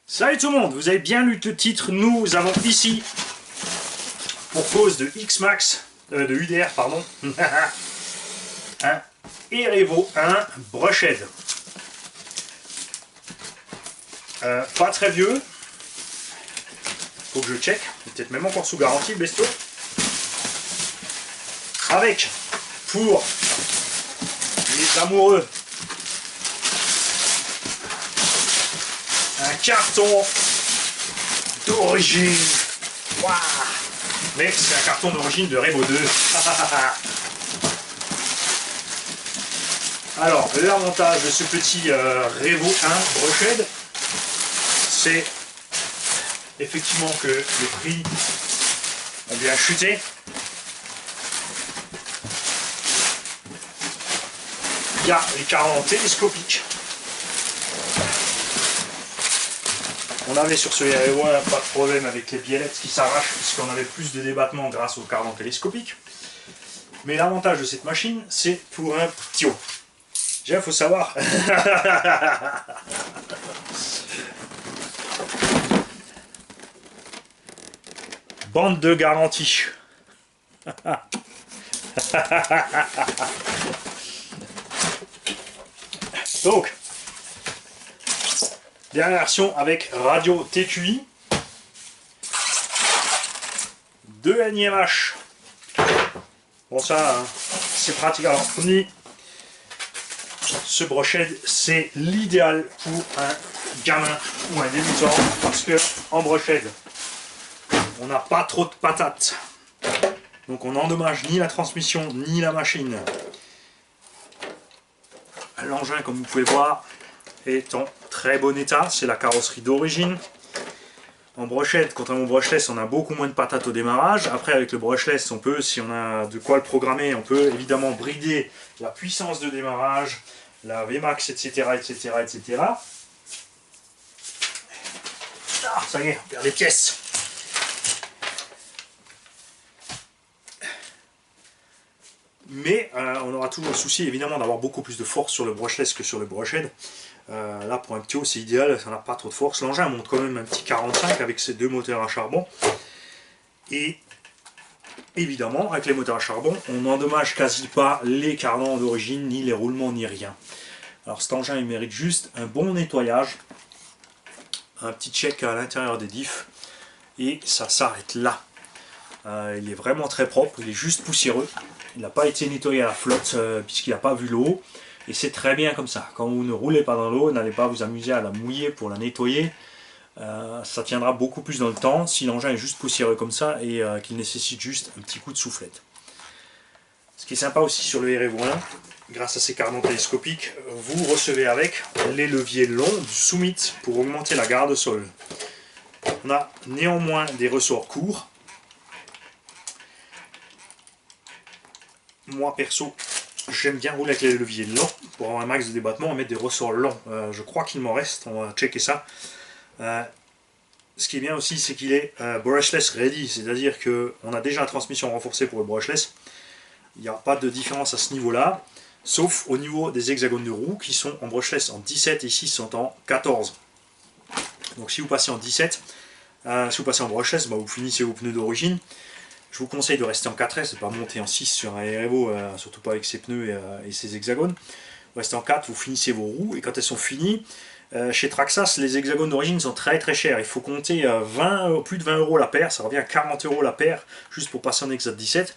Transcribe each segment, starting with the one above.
Salut tout le monde, vous avez bien lu le titre, nous avons ici, pour cause de X-Max, de UDR pardon, un Erevo 1 Brushhead. Pas très vieux, faut que je check, peut-être même encore sous garantie le bestiau. Avec, pour les amoureux, un carton d'origine. Waouh! Mais c'est un carton d'origine de Revo 2. Alors, l'avantage de ce petit Revo 1 Brushhead, c'est effectivement que les prix ont bien chuté. Il y a les carans télescopiques. On avait sur ce Erevo 1 pas de problème avec les biellettes qui s'arrachent puisqu'on avait plus de débattement grâce au cardan télescopique. Mais l'avantage de cette machine, c'est pour un petit haut. Déjà, il faut savoir. Bande de garantie. Donc, dernière version avec radio TQI, 2 NIMH. Bon ça, c'est pratique. Alors, on dit, ce Brushhead, c'est l'idéal pour un gamin ou un débutant, parce que en Brushhead, on n'a pas trop de patates. Donc on n'endommage ni la transmission, ni la machine. L'engin, comme vous pouvez voir, est en très bon état, c'est la carrosserie d'origine. En Brushhead, contrairement au brushless, on a beaucoup moins de patates au démarrage. Après, avec le brushless, on peut, si on a de quoi le programmer, on peut évidemment brider la puissance de démarrage, la Vmax, etc., etc., etc. Ah, ça y est, on perd les pièces. Mais on aura toujours le souci évidemment d'avoir beaucoup plus de force sur le brushless que sur le Brushhead. Là pour un petit haut c'est idéal, ça n'a pas trop de force. L'engin monte quand même un petit 45 avec ses 2 moteurs à charbon. Et évidemment avec les moteurs à charbon on n'endommage quasi pas les cardans d'origine, ni les roulements, ni rien. Alors cet engin il mérite juste un bon nettoyage, un petit check à l'intérieur des diffs et ça s'arrête là. Il est vraiment très propre, il est juste poussiéreux. Il n'a pas été nettoyé à la flotte puisqu'il n'a pas vu l'eau. Et c'est très bien comme ça. Quand vous ne roulez pas dans l'eau, n'allez pas vous amuser à la mouiller pour la nettoyer. Ça tiendra beaucoup plus dans le temps si l'engin est juste poussiéreux comme ça et qu'il nécessite juste un petit coup de soufflette. Ce qui est sympa aussi sur le Erevo 1, grâce à ces cardans télescopiques, vous recevez avec les leviers longs du Summit pour augmenter la garde au sol. On a néanmoins des ressorts courts. Moi perso, j'aime bien rouler avec les leviers longs pour avoir un max de débattement et mettre des ressorts longs. Je crois qu'il m'en reste, on va checker ça. Ce qui est bien aussi, c'est qu'il est brushless ready, c'est-à-dire qu'on a déjà la transmission renforcée pour le brushless. Il n'y a pas de différence à ce niveau-là, sauf au niveau des hexagones de roue qui sont en brushless en 17 et ici sont en 14. Donc si vous passez en 17, si vous passez en brushless, vous finissez vos pneus d'origine. Je vous conseille de rester en 4S, de ne pas monter en 6 sur un Erevo, surtout pas avec ses pneus et ses hexagones. Vous restez en 4, vous finissez vos roues, et quand elles sont finies, chez Traxxas, les hexagones d'origine sont très très chers. Il faut compter plus de 20 € la paire, ça revient à 40 € la paire, juste pour passer en Hexa 17.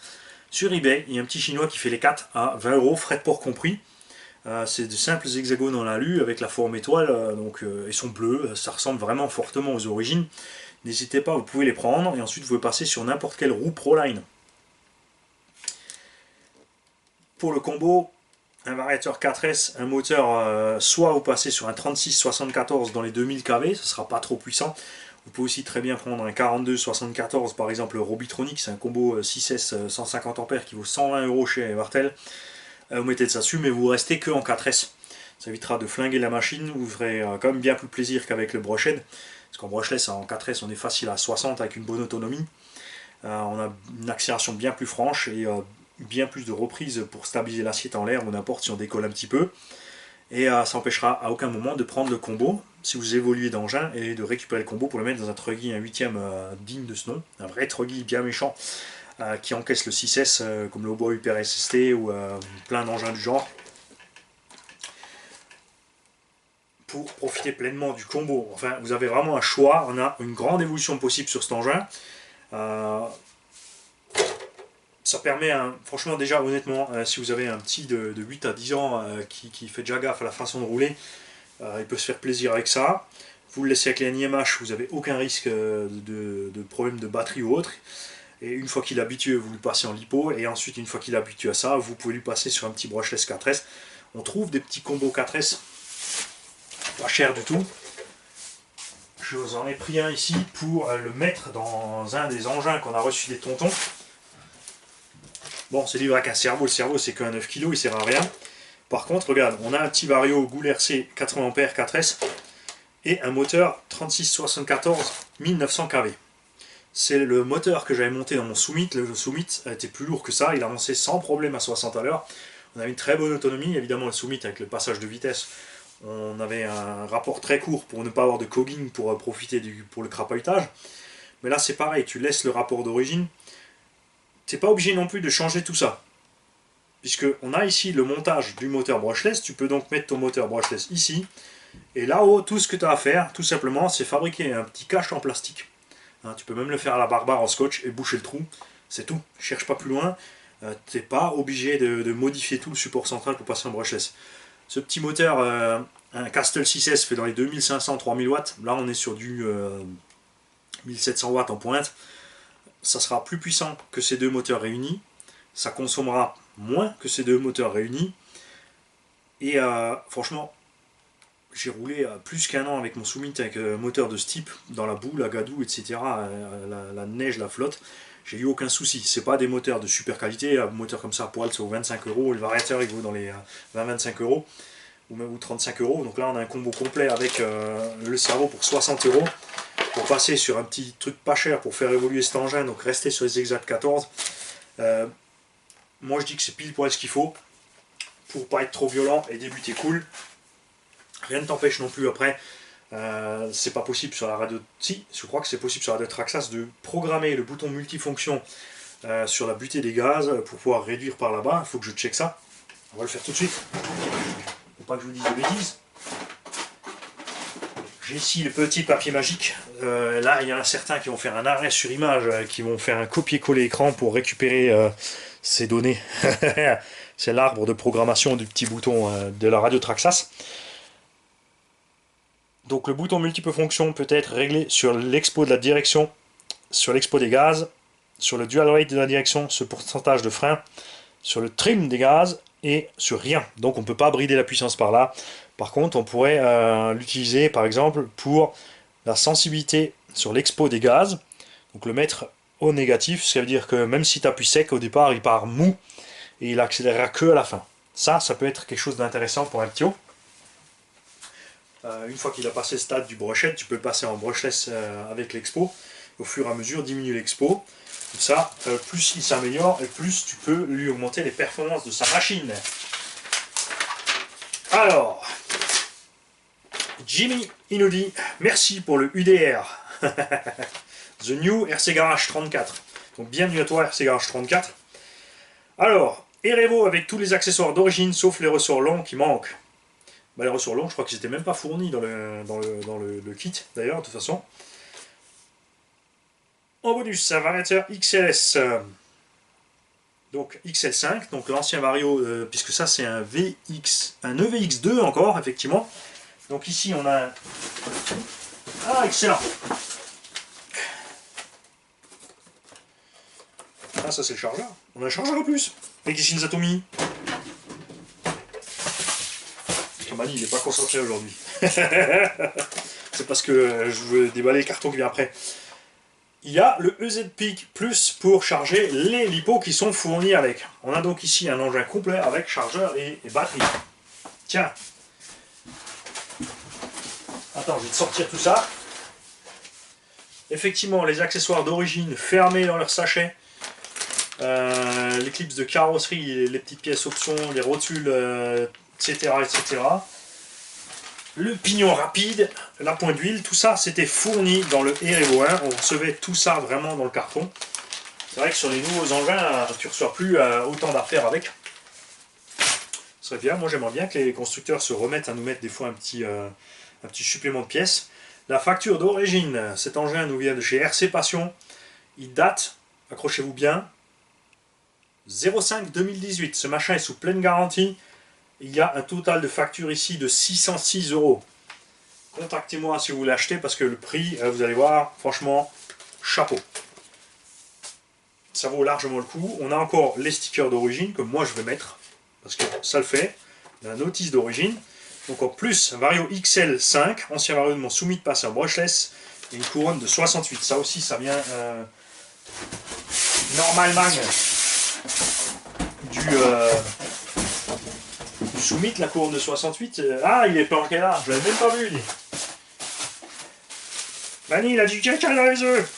Sur eBay, il y a un petit chinois qui fait les 4 à 20 €, frais de port compris. C'est de simples hexagones en alu avec la forme étoile, donc ils sont bleus, ça ressemble vraiment fortement aux origines. N'hésitez pas, vous pouvez les prendre et ensuite vous pouvez passer sur n'importe quelle roue Proline. Pour le combo, un variateur 4S, un moteur, soit vous passez sur un 36-74 dans les 2000 kV, ce ne sera pas trop puissant. Vous pouvez aussi très bien prendre un 42-74 par exemple Robitronic, c'est un combo 6S 150 A qui vaut 120 € chez Martel. Vous mettez de ça dessus mais vous restez que en 4S. Ça évitera de flinguer la machine, vous ferez quand même bien plus plaisir qu'avec le Brushhead. Parce qu'en brushless, en 4S, on est facile à 60 avec une bonne autonomie. On a une accélération bien plus franche et bien plus de reprises pour stabiliser l'assiette en l'air ou n'importe si on décolle un petit peu. Et ça n'empêchera à aucun moment de prendre le combo. si vous évoluez d'engin, et de récupérer le combo pour le mettre dans un truggy, un 8ème digne de ce nom, un vrai truggy bien méchant, qui encaisse le 6S, comme le Hautbois Hyper SST ou plein d'engins du genre, pour profiter pleinement du combo. Enfin, vous avez vraiment un choix, on a une grande évolution possible sur cet engin. Ça permet, franchement déjà honnêtement, si vous avez un petit de 8 à 10 ans qui fait déjà gaffe à la façon de rouler, il peut se faire plaisir avec ça. Vous le laissez avec les NIMH, vous n'avez aucun risque de problème de batterie ou autre. Et une fois qu'il est habitué, vous lui passez en lipo. Et ensuite, une fois qu'il est habitué à ça, vous pouvez lui passer sur un petit brushless 4S. On trouve des petits combos 4S, pas cher du tout. Je vous en ai pris un ici pour le mettre dans un des engins qu'on a reçu des tontons. Bon, c'est livré avec un cerveau. Le cerveau, c'est qu'un 9 kg, il sert à rien. Par contre, regarde, on a un petit Vario Goul RC 80 A 4S et un moteur 3674 1900 kV. C'est le moteur que j'avais monté dans mon Summit. Le Summit a été plus lourd que ça, il avançait sans problème à 60 à l'heure. On avait une très bonne autonomie, évidemment le Summit avec le passage de vitesse. On avait un rapport très court pour ne pas avoir de cogging pour profiter pour le crapahutage. Mais là c'est pareil, tu laisses le rapport d'origine. Tu n'es pas obligé non plus de changer tout ça. Puisque on a ici le montage du moteur brushless, tu peux donc mettre ton moteur brushless ici. Et là-haut, tout ce que tu as à faire, tout simplement, c'est fabriquer un petit cache en plastique. Hein, tu peux même le faire à la barbare en scotch et boucher le trou. C'est tout, cherche pas plus loin. Tu n'es pas obligé de modifier tout le support central pour passer en brushless. Ce petit moteur, un Castle 6S fait dans les 2500-3000 watts. Là, on est sur du 1700 watts en pointe. Ça sera plus puissant que ces deux moteurs réunis. Ça consommera moins que ces deux moteurs réunis. Et franchement, j'ai roulé plus qu'un an avec mon Summit avec moteur de ce type, dans la boue, la gadoue, etc. La neige, la flotte. J'ai eu aucun souci. C'est pas des moteurs de super qualité. Un moteur comme ça à poil, ça vaut 25 euros. Le variateur, il vaut dans les 20-25 euros. Ou même 35 euros. Donc là, on a un combo complet avec le cerveau pour 60 euros. Pour passer sur un petit truc pas cher pour faire évoluer cet engin. Donc rester sur les Exact 14. Moi, je dis que c'est pile poil ce qu'il faut. Pour pas être trop violent et débuter cool. Rien ne t'empêche non plus après, c'est pas possible sur la radio, si, je crois que c'est possible sur la radio Traxxas de programmer le bouton multifonction sur la butée des gaz pour pouvoir réduire par là-bas. Il faut que je check ça. On va le faire tout de suite. Faut pas que je vous dise de bêtises. J'ai ici le petit papier magique. Là, il y en a certains qui vont faire un arrêt sur image, qui vont faire un copier-coller écran pour récupérer ces données. C'est l'arbre de programmation du petit bouton de la radio Traxxas. Donc le bouton multiple fonction peut être réglé sur l'expo de la direction, sur l'expo des gaz, sur le dual rate de la direction, ce pourcentage de frein, sur le trim des gaz et sur rien. Donc on ne peut pas brider la puissance par là. Par contre, on pourrait l'utiliser par exemple pour la sensibilité sur l'expo des gaz. Donc le mettre au négatif, ce qui veut dire que même si tu appuies sec au départ, il part mou et il accélérera que à la fin. Ça peut être quelque chose d'intéressant pour un Ptio. Une fois qu'il a passé le stade du brushed, tu peux le passer en brushless avec l'expo. Au fur et à mesure, diminuer l'expo. Comme ça, plus il s'améliore et plus tu peux lui augmenter les performances de sa machine. Alors, Jimmy, il nous dit merci pour le UDR. The New RC Garage 34. Donc bienvenue à toi RC Garage 34. Alors, Erevo avec tous les accessoires d'origine sauf les ressorts longs qui manquent. Bah, les ressorts longs, je crois qu'ils n'étaient même pas fournis dans le kit, d'ailleurs, de toute façon. En bonus, un variateur XLS, donc XL5, donc l'ancien Vario, puisque ça c'est un EVX2 encore, effectivement. Donc ici on a un... Ah, excellent. Ah, ça c'est le chargeur. On a un chargeur en plus. Avec ici les Atomi. Mani, il n'est pas concentré aujourd'hui. C'est parce que je veux déballer le carton qui vient après. Il y a le EZ Peak Plus pour charger les lipos qui sont fournis avec. On a donc ici un engin complet avec chargeur et batterie. Tiens. Attends, je vais te sortir tout ça. Effectivement, les accessoires d'origine fermés dans leur sachet. Les clips de carrosserie, les petites pièces options, les rotules, etc., etc. le pignon rapide, la pointe d'huile, tout ça c'était fourni dans le Erebo 1. On recevait tout ça vraiment dans le carton. C'est vrai que sur les nouveaux engins, tu ne reçois plus autant d'affaires avec. Ce serait bien, moi j'aimerais bien que les constructeurs se remettent à nous mettre des fois un petit supplément de pièces. La facture d'origine, cet engin nous vient de chez RC Passion. Il date, accrochez-vous bien, 05-2018. Ce machin est sous pleine garantie. Il y a un total de facture ici de 606 €. Contactez-moi si vous voulez l'acheter parce que le prix, vous allez voir, franchement, chapeau. Ça vaut largement le coup. On a encore les stickers d'origine que moi je vais mettre parce que ça le fait. La notice d'origine. Donc en plus, un Vario XL5, ancien Vario de mon Summit Passer brushless, et une couronne de 68. Ça aussi, ça vient normalement du Summit, la couronne de 68. Ah, il est planqué là, je l'avais même pas vu. Lui. Mani, il a du caca dans les œufs.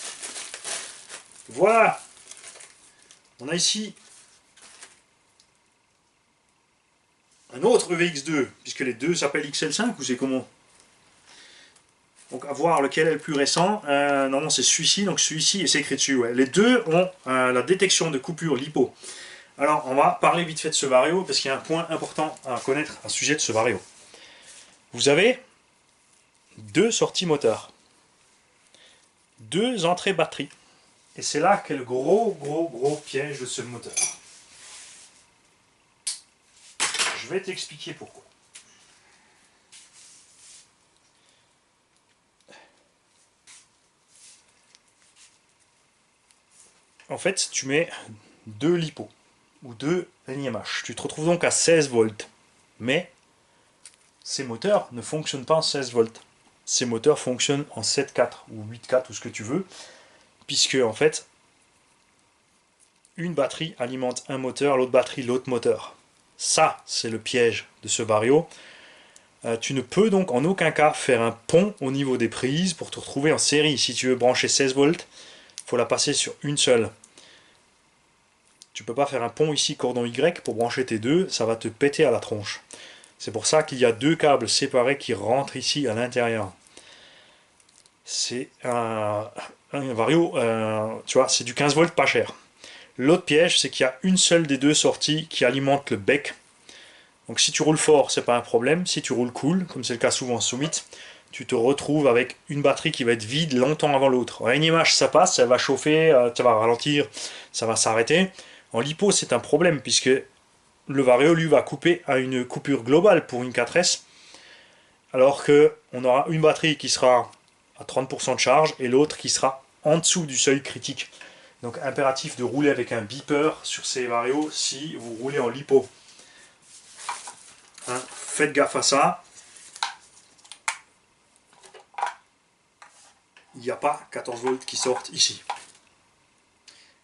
Voilà. On a ici un autre VX2, puisque les deux s'appellent XL5 ou c'est comment? Donc à voir lequel est le plus récent. Normalement c'est celui-ci, donc celui-ci, et c'est écrit dessus. Ouais. Les deux ont la détection de coupure LiPo. Alors on va parler vite fait de ce Vario, parce qu'il y a un point important à connaître à ce sujet de ce Vario. Vous avez deux sorties moteurs, deux entrées batterie, et c'est là qu'est le gros piège de ce moteur. Je vais t'expliquer pourquoi. En fait, tu mets deux LiPo ou deux NiMH. Tu te retrouves donc à 16 volts. Mais ces moteurs ne fonctionnent pas en 16 volts. Ces moteurs fonctionnent en 7.4 ou 8.4 ou ce que tu veux. Puisque en fait, une batterie alimente un moteur, l'autre batterie l'autre moteur. Ça, c'est le piège de ce Vario. Tu ne peux donc en aucun cas faire un pont au niveau des prises pour te retrouver en série. Si tu veux brancher 16 volts, il faut la passer sur une seule. Tu peux pas faire un pont ici cordon Y pour brancher tes deux, ça va te péter à la tronche. C'est pour ça qu'il y a deux câbles séparés qui rentrent ici à l'intérieur. C'est un Vario, tu vois, c'est du 15 volts pas cher. L'autre piège, c'est qu'il y a une seule des deux sorties qui alimente le bec. Donc si tu roules fort, c'est pas un problème. Si tu roules cool, comme c'est le cas souvent en Summit, tu te retrouves avec une batterie qui va être vide longtemps avant l'autre. En NiMH, ça passe, ça va chauffer, ça va ralentir, ça va s'arrêter. En LiPo, c'est un problème puisque le Vario, lui, va couper à une coupure globale pour une 4S, alors qu'on aura une batterie qui sera à 30% de charge et l'autre qui sera en dessous du seuil critique. Donc impératif de rouler avec un beeper sur ces Vario si vous roulez en LiPo. Hein, faites gaffe à ça. Il n'y a pas 14 volts qui sortent ici.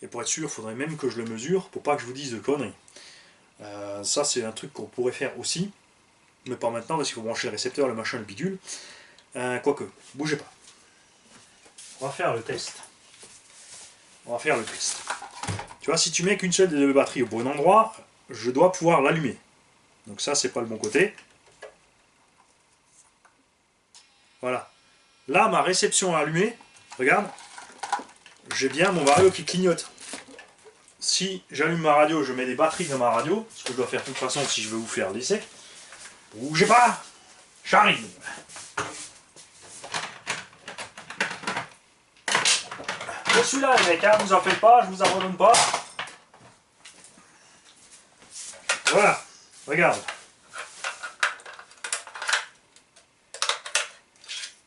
Et pour être sûr, il faudrait même que je le mesure pour pas que je vous dise de conneries. Ça, c'est un truc qu'on pourrait faire aussi, mais pas maintenant parce qu'il faut brancher le récepteur, le machin, le bidule. Quoique, bougez pas. On va faire le test. Tu vois, si tu mets qu'une seule des deux batteries au bon endroit, je dois pouvoir l'allumer. Donc ça, c'est pas le bon côté. Voilà. Là, ma réception est allumée. Regarde. J'ai bien mon Vario qui clignote. Si j'allume ma radio, je mets des batteries dans ma radio, ce que je dois faire de toute façon si je veux vous faire l'essai. Bougez pas, j'arrive. Je suis là les mecs, hein, vous en faites pas, je vous abandonne pas. Voilà, regarde.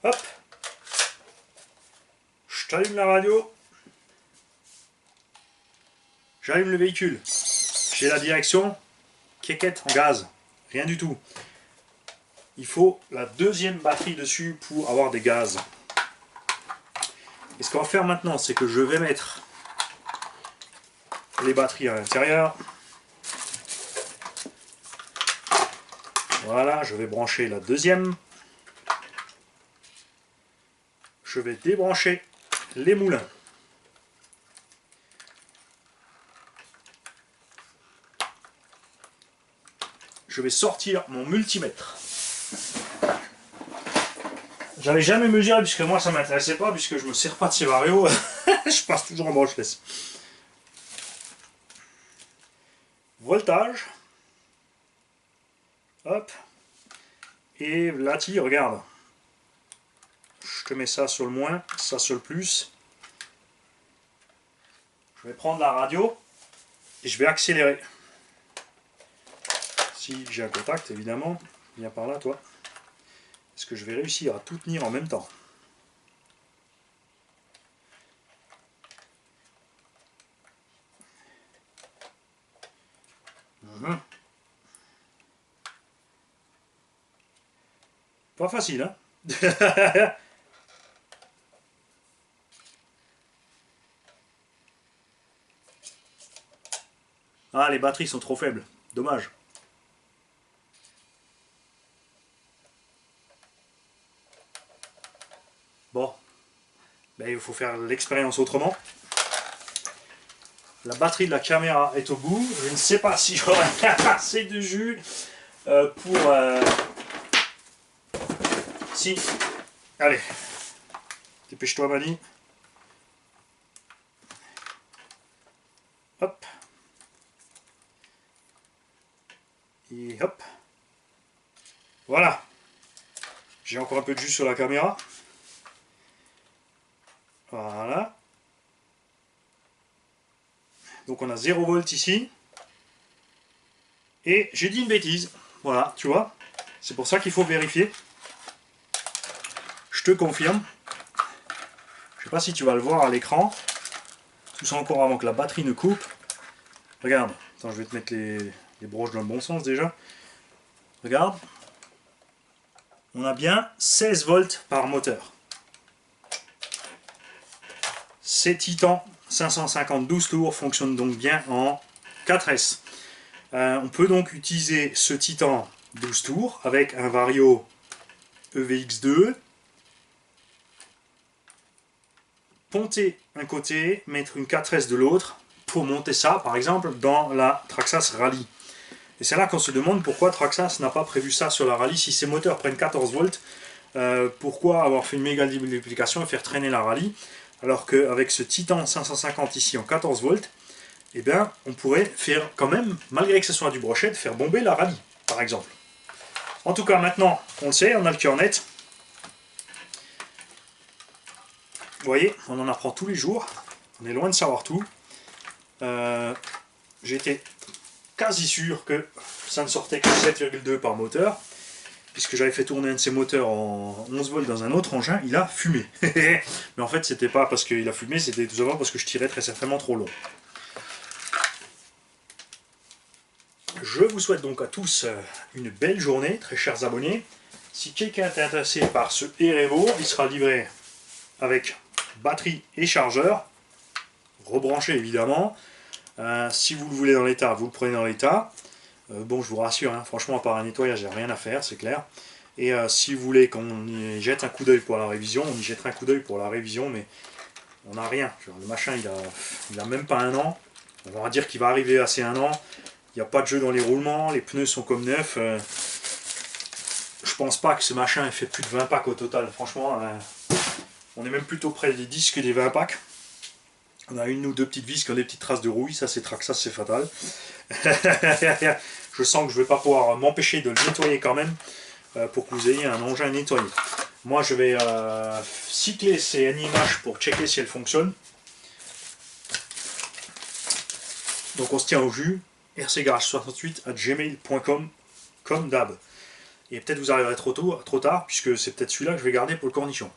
Hop. Je t'allume la radio. J'allume le véhicule. J'ai la direction. Quéquette en gaz. Rien du tout. Il faut la deuxième batterie dessus pour avoir des gaz. Et ce qu'on va faire maintenant, c'est que je vais mettre les batteries à l'intérieur. Voilà, je vais brancher la deuxième. Je vais débrancher les moulins. Je vais sortir mon multimètre. J'avais jamais mesuré puisque moi ça m'intéressait pas, puisque je me sers pas de ces varios. Je passe toujours en brushless. Voltage. Hop. Et là, regarde. Je te mets ça sur le moins, ça sur le plus. Je vais prendre la radio et je vais accélérer. Si j'ai un contact, évidemment. Viens par là, toi. Est-ce que je vais réussir à tout tenir en même temps? Pas facile, hein? Ah, les batteries sont trop faibles. Dommage. Bon. Ben, il faut faire l'expérience autrement. La batterie de la caméra est au bout. Je ne sais pas si j'aurai assez de jus pour... Si. Allez. Dépêche-toi, Mani. Hop. Et hop. Voilà. J'ai encore un peu de jus sur la caméra. Voilà. Donc on a 0 volts ici. Et j'ai dit une bêtise. Voilà, tu vois. C'est pour ça qu'il faut vérifier. Je te confirme. Je sais pas si tu vas le voir à l'écran. Tout ça encore avant que la batterie ne coupe. Regarde. Attends, je vais te mettre les broches dans le bon sens déjà. Regarde. On a bien 16 volts par moteur. Ces Titan 550 12 tours fonctionnent donc bien en 4S. On peut donc utiliser ce Titan 12 tours avec un Vario EVX2, ponter un côté, mettre une 4S de l'autre pour monter ça par exemple dans la Traxxas Rally. Et c'est là qu'on se demande pourquoi Traxxas n'a pas prévu ça sur la Rally. Si ces moteurs prennent 14 volts, pourquoi avoir fait une méga multiplication et faire traîner la Rally, alors qu'avec ce Titan 550 ici en 14 volts, eh bien, on pourrait faire quand même, malgré que ce soit du brochet, faire bomber la Rally, par exemple. En tout cas, maintenant, on le sait, on a le cœur net. Vous voyez, on en apprend tous les jours. On est loin de savoir tout. J'étais quasi sûr que ça ne sortait que 7,2 par moteur, puisque j'avais fait tourner un de ces moteurs en 11 volts dans un autre engin, il a fumé. Mais en fait, c'était pas parce qu'il a fumé, c'était tout simplement parce que je tirais très certainement trop long. Je vous souhaite donc à tous une belle journée, très chers abonnés. Si quelqu'un est intéressé par ce Erevo, il sera livré avec batterie et chargeur, rebranché évidemment. Si vous le voulez dans l'état, vous le prenez dans l'état. Bon, je vous rassure, hein, franchement, à part un nettoyage, il n'y a rien à faire, c'est clair. Et si vous voulez qu'on y jette un coup d'œil pour la révision, on y jettera un coup d'œil pour la révision, mais on n'a rien. Le machin, il a même pas un an. On va dire qu'il va arriver à ces un an. Il n'y a pas de jeu dans les roulements, les pneus sont comme neufs. Je pense pas que ce machin ait fait plus de 20 packs au total. Franchement, on est même plutôt près des 10 que des 20 packs. On a une ou deux petites vis qui ont des petites traces de rouille. Ça, c'est Traxxas, c'est fatal. Je sens que je ne vais pas pouvoir m'empêcher de le nettoyer quand même pour que vous ayez un engin nettoyé. Moi, je vais cycler ces NIMH pour checker si elles fonctionnent. Donc, on se tient au jus. rcgarage68@gmail.com comme d'hab. Et peut-être vous arriverez trop tard, puisque c'est peut-être celui-là que je vais garder pour le cornichon.